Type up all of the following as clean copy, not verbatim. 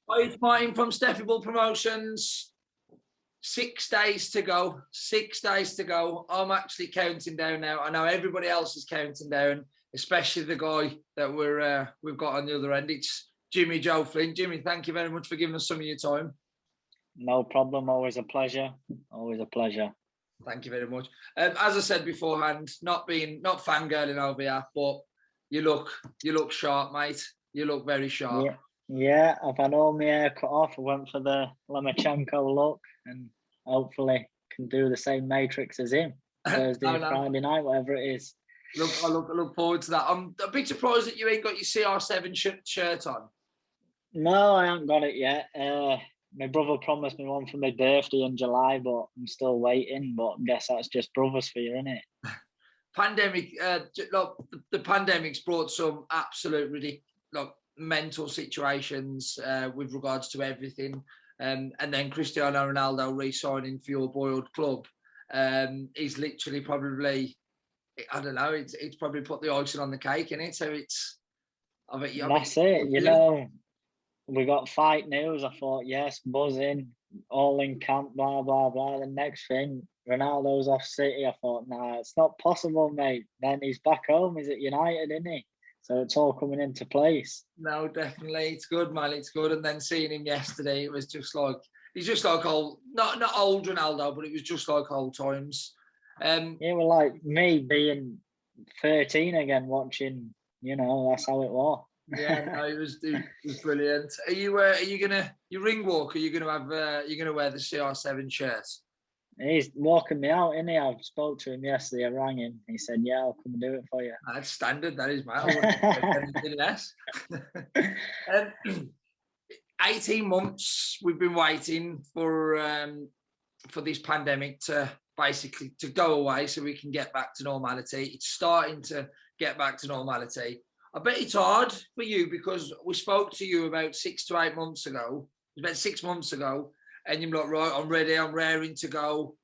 Hi, it's Martin from Steffable Promotions. 6 days to go. 6 days to go. I'm actually counting down now. I know everybody else is counting down, especially the guy that we've got on the other end. It's Joe Flint. Jimmy, thank you very much for giving us some of your time. No problem. Always a pleasure. Always a pleasure. Thank you very much. As I said beforehand, not fangirling over here, but you look sharp, mate. You look very sharp. Yeah, I've had all my hair cut off. I went for the Lomachenko look and hopefully can do the same matrix as him Thursday, Friday night, whatever it is. I look forward to that. I'm a bit surprised that you ain't got your CR7 shirt on. No, I haven't got it yet. My brother promised me one for my birthday in July, but I'm still waiting. But I guess that's just brothers for you, isn't it? Pandemic, look, the pandemic's brought some absolute ridiculous, mental situations with regards to everything. And then Cristiano Ronaldo re-signing for your boyhood club is literally probably, I don't know, it's probably put the icing on the cake, in it. So it's, that's it. You know, we got fight news. I thought, yes, buzzing, all in camp, blah blah blah. The next thing, Ronaldo's off City. I thought, nah, it's not possible, mate. Then he's back home. He's at United, isn't he? So it's all coming into place. No, definitely. It's good, man. It's good. And then seeing him yesterday, it was just like, he's just like old, not old Ronaldo, but it was just like old times. Yeah, well, like me being 13 again, watching, you know, that's how it was. Yeah, no, it was brilliant. Are you gonna, your ring walk, are you gonna wear the CR7 shirt? He's walking me out, isn't he? I spoke to him yesterday. I rang him. He said, yeah, I'll come and do it for you. That's standard. That is, mate. I wouldn't expect anything less. 18 months we've been waiting for this pandemic to basically to go away so we can get back to normality. It's starting to get back to normality. I bet it's hard for you because we spoke to you about 6 to 8 months ago. It was about 6 months ago. And you're like, right, I'm ready, I'm raring to go.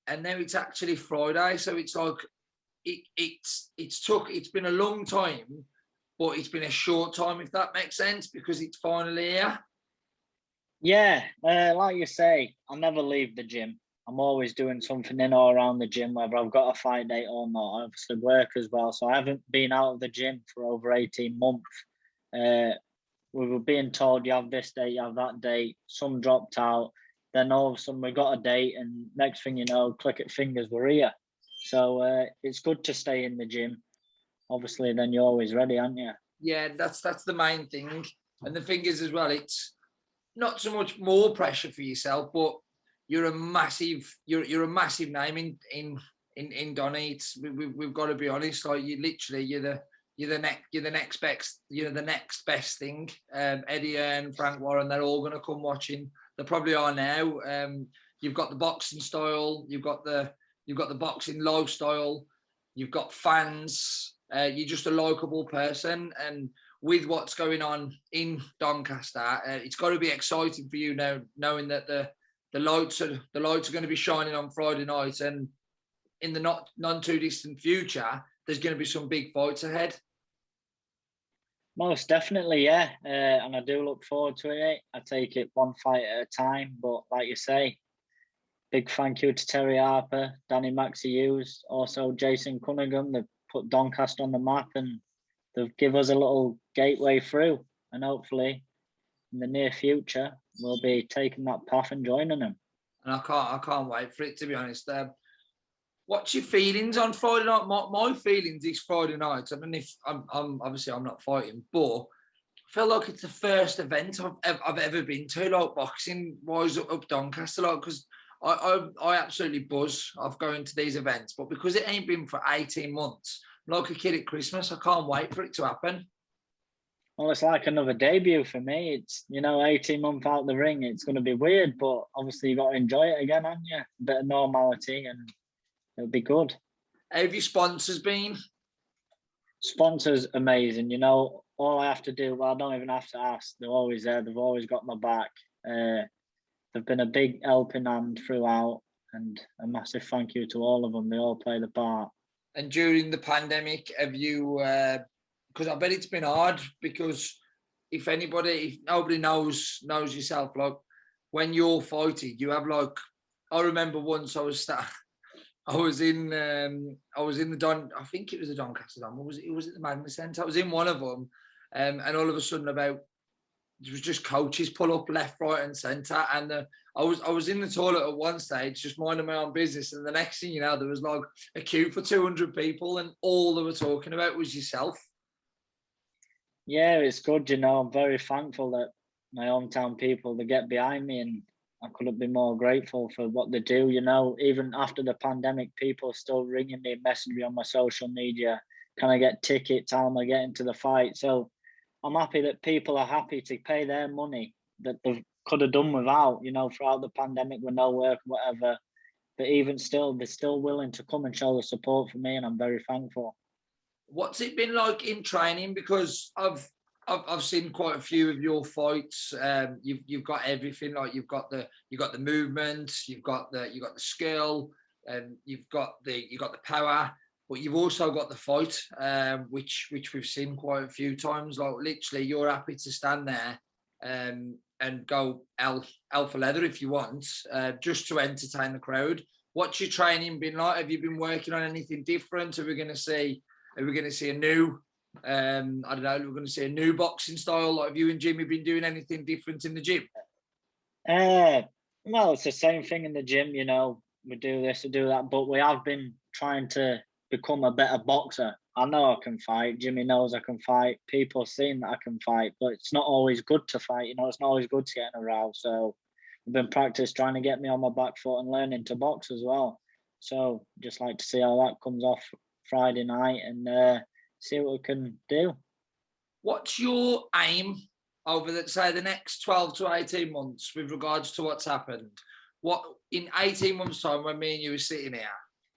And now it's actually Friday. So it's like, it's been a long time, but it's been a short time, if that makes sense, because it's finally here. Yeah, like you say, I'll never leave the gym. I'm always doing something in or around the gym, whether I've got a fight date or not. I obviously work as well. So I haven't been out of the gym for over 18 months. We were being told you have this date, you have that date. Some dropped out. Then all of a sudden we got a date, and next thing you know, click it fingers, we're here. So it's good to stay in the gym. Obviously, then you're always ready, aren't you? Yeah, that's the main thing. And the thing is as well, it's not so much more pressure for yourself, but you're a massive name in Donny. We've got to be honest. Like you're the next best thing. Eddie and Frank Warren, they're all going to come watching. They probably are now. You've got the boxing style. You've got the boxing lifestyle. You've got fans. You're just a likable person, and with what's going on in Doncaster, it's got to be exciting for you now, knowing that the lights are going to be shining on Friday night, and in the not too distant future, there's going to be some big fights ahead. Most definitely, yeah. And I do look forward to it. I take it one fight at a time. But like you say, big thank you to Terry Harper, Danny Maxey Hughes, also Jason Cunningham. They've put Doncaster on the map, and they've given us a little gateway through. And hopefully, in the near future, we'll be taking that path and joining them. And I can't wait for it, to be honest. What's your feelings on Friday night? My feelings is Friday night. I mean, if I'm obviously I'm not fighting, but I feel like it's the first event I've ever been to, like boxing wise up Doncaster, like because I absolutely buzz off going to these events, but because it ain't been for 18 months, I'm like a kid at Christmas. I can't wait for it to happen. Well, it's like another debut for me. It's, 18 months out the ring. It's going to be weird, but obviously you got to enjoy it again, haven't you? A bit of normality, and it'll be good. How have your sponsors been? Sponsors, amazing. All I have to do, well, I don't even have to ask. They're always there. They've always got my back. They've been a big helping hand throughout, and a massive thank you to all of them. They all play the part. And during the pandemic, have you? Because I bet it's been hard. Because if nobody knows yourself, like when you're fighting, you have like. I remember once I was I was in the Don. I think it was the Doncaster Dome. Was it the Magna Centre? I was in one of them, and all of a sudden it was just coaches pull up left, right, and centre. And I was in the toilet at one stage, just minding my own business, and the next thing you know, there was like a queue for 200 people, and all they were talking about was yourself. Yeah, it's good. I'm very thankful that my hometown people, they get behind me, and I couldn't be more grateful for what they do. Even after the pandemic, people are still ringing me, messaging me on my social media. Can I get tickets? How am I getting to the fight? So I'm happy that people are happy to pay their money that they could have done without, throughout the pandemic with no work, whatever. But even still, they're still willing to come and show the support for me, and I'm very thankful. What's it been like in training? Because I've seen quite a few of your fights. You've got everything. Like you've got the movement, you've got the skill, and you've got the power. But you've also got the fight, which we've seen quite a few times. Like literally, you're happy to stand there and go hell for leather if you want, just to entertain the crowd. What's your training been like? Have you been working on anything different? Are we going to see a new? I don't know. We're going to see a new boxing style. Like have you and Jimmy been doing anything different in the gym? Well, it's the same thing in the gym. We do this, we do that, but we have been trying to become a better boxer. I know I can fight. Jimmy knows I can fight. People have seen that I can fight, but it's not always good to fight. It's not always good to get in a row. So we've been practice trying to get me on my back foot and learning to box as well. So just like to see how that comes off Friday night and see what we can do. What's your aim over the next 12 to 18 months with regards to what's happened? What in 18 months' time when me and you were sitting here,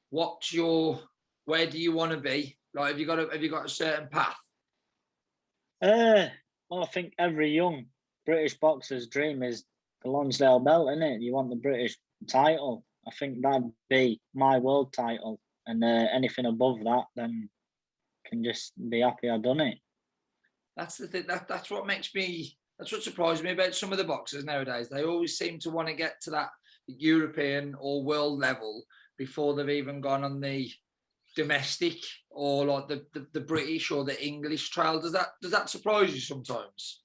where do you want to be? Like have you got a certain path? Well, I think every young British boxer's dream is the Lonsdale belt, isn't it? You want the British title. I think that'd be my world title, and anything above that, then can just be happy I've done it. That's the thing. That's what surprised me about some of the boxers nowadays. They always seem to want to get to that European or world level before they've even gone on the domestic or like the British or the English trail. Does that surprise you sometimes?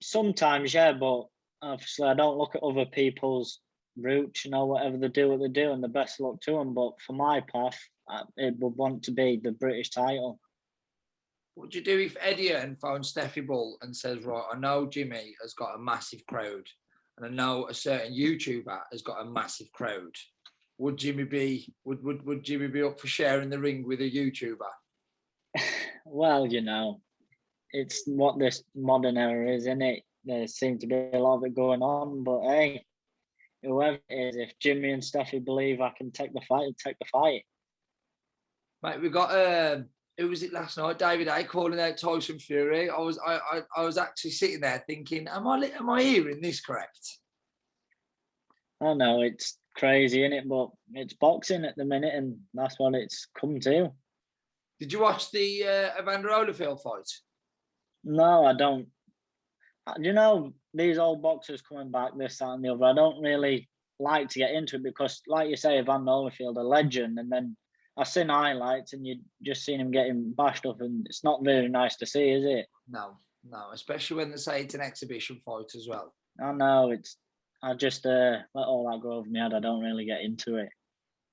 Sometimes, yeah, but obviously I don't look at other people's routes. Whatever they do, and the best luck to them. But for my path, it would want to be the British title. What would you do if Eddie phoned Steffi Bull and says, right, I know Jimmy has got a massive crowd, and I know a certain YouTuber has got a massive crowd. Would Jimmy be up for sharing the ring with a YouTuber? Well, it's what this modern era is, isn't it? There seems to be a lot of it going on, but hey, whoever it is, if Jimmy and Steffi believe I can take the fight, take the fight. Mate, we got who was it last night? David A calling out Tyson Fury. I was actually sitting there thinking, am I hearing this correct? I know it's crazy, isn't it? But it's boxing at the minute, and that's what it's come to. Did you watch the Evander Holyfield fight? No, I don't. These old boxers coming back, this, that, and the other. I don't really like to get into it because, like you say, Evander Holyfield, a legend, and then I've seen highlights and you just seen him getting bashed up, and it's not very nice to see, is it? No, especially when they say it's an exhibition fight as well. I know, I just let all that go over my head. I don't really get into it.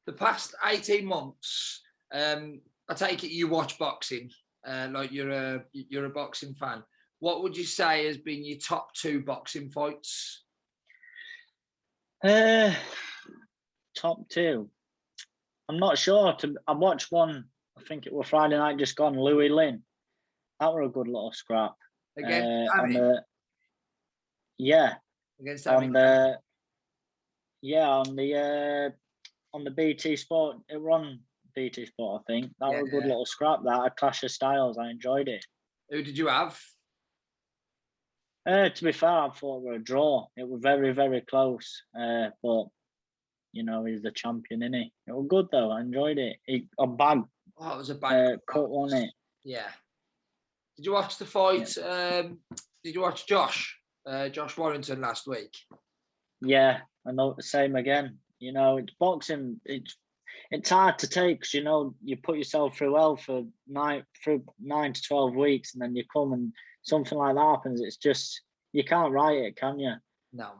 The past 18 months, I take it you watch boxing, like you're a boxing fan. What would you say has been your top 2 boxing fights? Top 2. I'm not sure. I watched one. I think it was Friday night just gone. Louis Lynn. That were a good little scrap. Against yeah. Against on the BT Sport. It was on BT Sport, I think. That was a good little scrap. That a clash of styles. I enjoyed it. Who did you have? To be fair, I thought it was a draw. It was very, very close. But you know, he's the champion, isn't he? It was good though. I enjoyed it. A bag. Oh, it was a bad cut, wasn't it? Yeah. Did you watch the fight? Yeah. Did you watch Josh Warrington last week? Yeah, I know. Same again. You know, it's boxing. It's hard to take because, you know, you put yourself through hell for 9 to 12 weeks, and then you come and something like that happens. It's just, you can't write it, can you? No.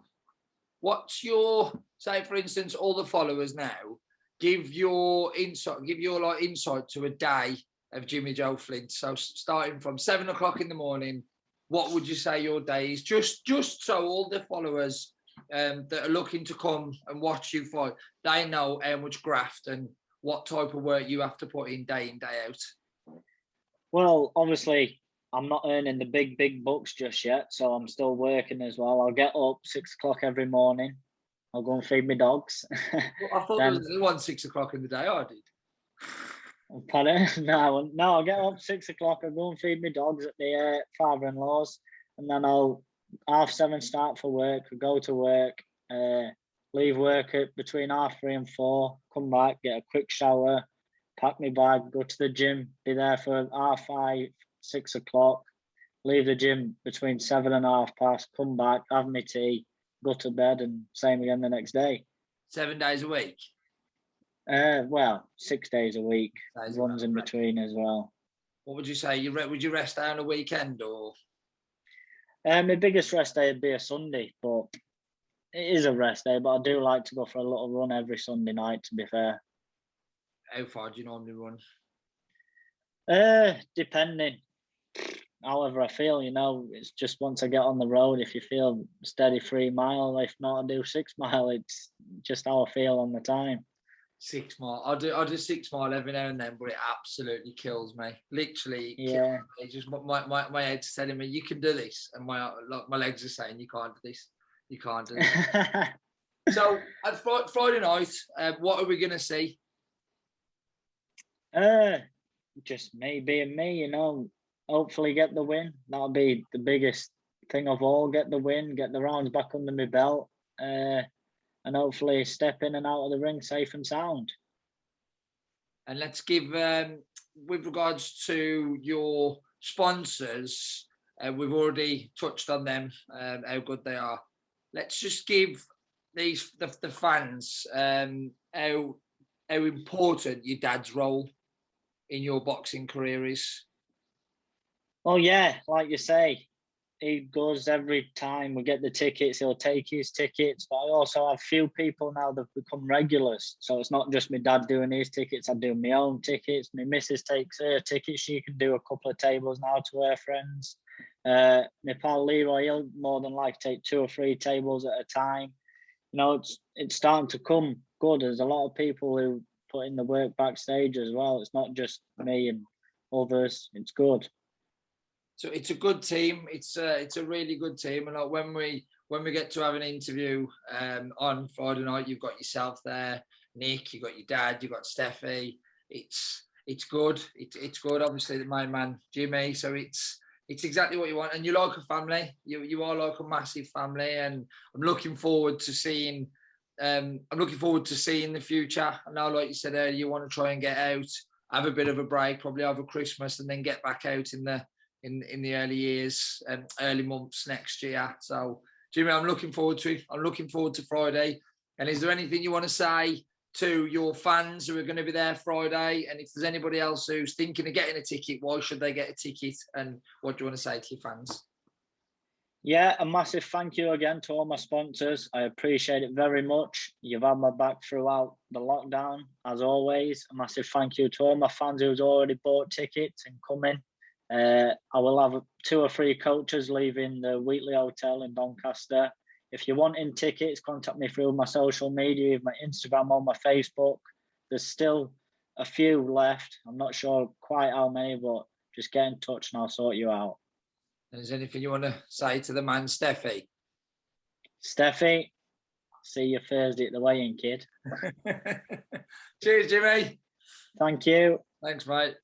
What's your, say for instance, all the followers now, give your insight to a day of Jimmy Joe Flint. So starting from 7 o'clock in the morning, what would you say your day is? Just so all the followers that are looking to come and watch you fight, they know how much graft and what type of work you have to put in, day out. Well, obviously, I'm not earning the big bucks just yet, so I'm still working as well. I'll get up 6 o'clock every morning. I'll go and feed my dogs. Well, I thought there was one 6 o'clock in the day. I did. Pardon? No, I'll get up 6 o'clock. I'll go and feed my dogs at the father-in-law's, and then I'll 7:30 start for work. Go to work, leave work at between 3:30 and 4. Come back, get a quick shower, pack my bag, go to the gym. Be there for 5:30, 6 o'clock. Leave the gym between 7 and past. Come back, have my tea, go to bed, and same again the next day. 7 days a week. Well, 6 days a week. Runs in between as well. What would you say? Would you rest day on a weekend or? My biggest rest day would be a Sunday, but it is a rest day. But I do like to go for a little run every Sunday night, to be fair. How far do you normally run? Depending. However I feel, you know, it's just once I get on the road, if you feel steady 3 mile, if not, I do 6 mile. It's just how I feel on the time. 6 mile. I do 6 mile every now and then, but it absolutely kills me. Literally, yeah. It's just my head's telling me you can do this, and my legs are saying you can't do this. You can't do this. So at Friday night, what are we gonna see? Just me being me, you know. Hopefully get the win. That'll be the biggest thing of all. Get the win, get the rounds back under my belt, and hopefully step in and out of the ring safe and sound. And let's give, with regards to your sponsors, we've already touched on them, how good they are. Let's just give the fans how important your dad's role in your boxing career is. Oh yeah, like you say, he goes every time we get the tickets. He'll take his tickets, but I also have few people now that've become regulars. So it's not just my dad doing his tickets. I do my own tickets. My missus takes her tickets. She can do a couple of tables now to her friends. My pal Leroy, he'll more than likely take 2 or 3 tables at a time. You know, it's starting to come good. There's a lot of people who put in the work backstage as well. It's not just me and others. It's good. So it's a good team. It's a really good team. And like when we get to have an interview on Friday night, you've got yourself there, Nick. You've got your dad. You've got Steffi. It's good. It's good. Obviously, the main man Jimmy. So it's exactly what you want. And you're like a family. You are like a massive family. And I'm looking forward to seeing. I'm looking forward to seeing the future. I know, like you said earlier, you want to try and get out, have a bit of a break, probably over Christmas, and then get back out in the early years and early months next year. So, Jimmy, I'm looking forward to it. I'm looking forward to Friday. And is there anything you want to say to your fans who are going to be there Friday? And if there's anybody else who's thinking of getting a ticket, why should they get a ticket? And what do you want to say to your fans? Yeah, a massive thank you again to all my sponsors. I appreciate it very much. You've had my back throughout the lockdown, as always. A massive thank you to all my fans who's already bought tickets and coming. I will have 2 or 3 coaches leaving the Wheatley Hotel in Doncaster. If you're wanting tickets, contact me through my social media, my Instagram or my Facebook. There's still a few left. I'm not sure quite how many, but just get in touch and I'll sort you out. And is there anything you want to say to the man, Steffi? Steffi, see you Thursday at the weigh-in, kid. Cheers, Jimmy. Thank you. Thanks, mate.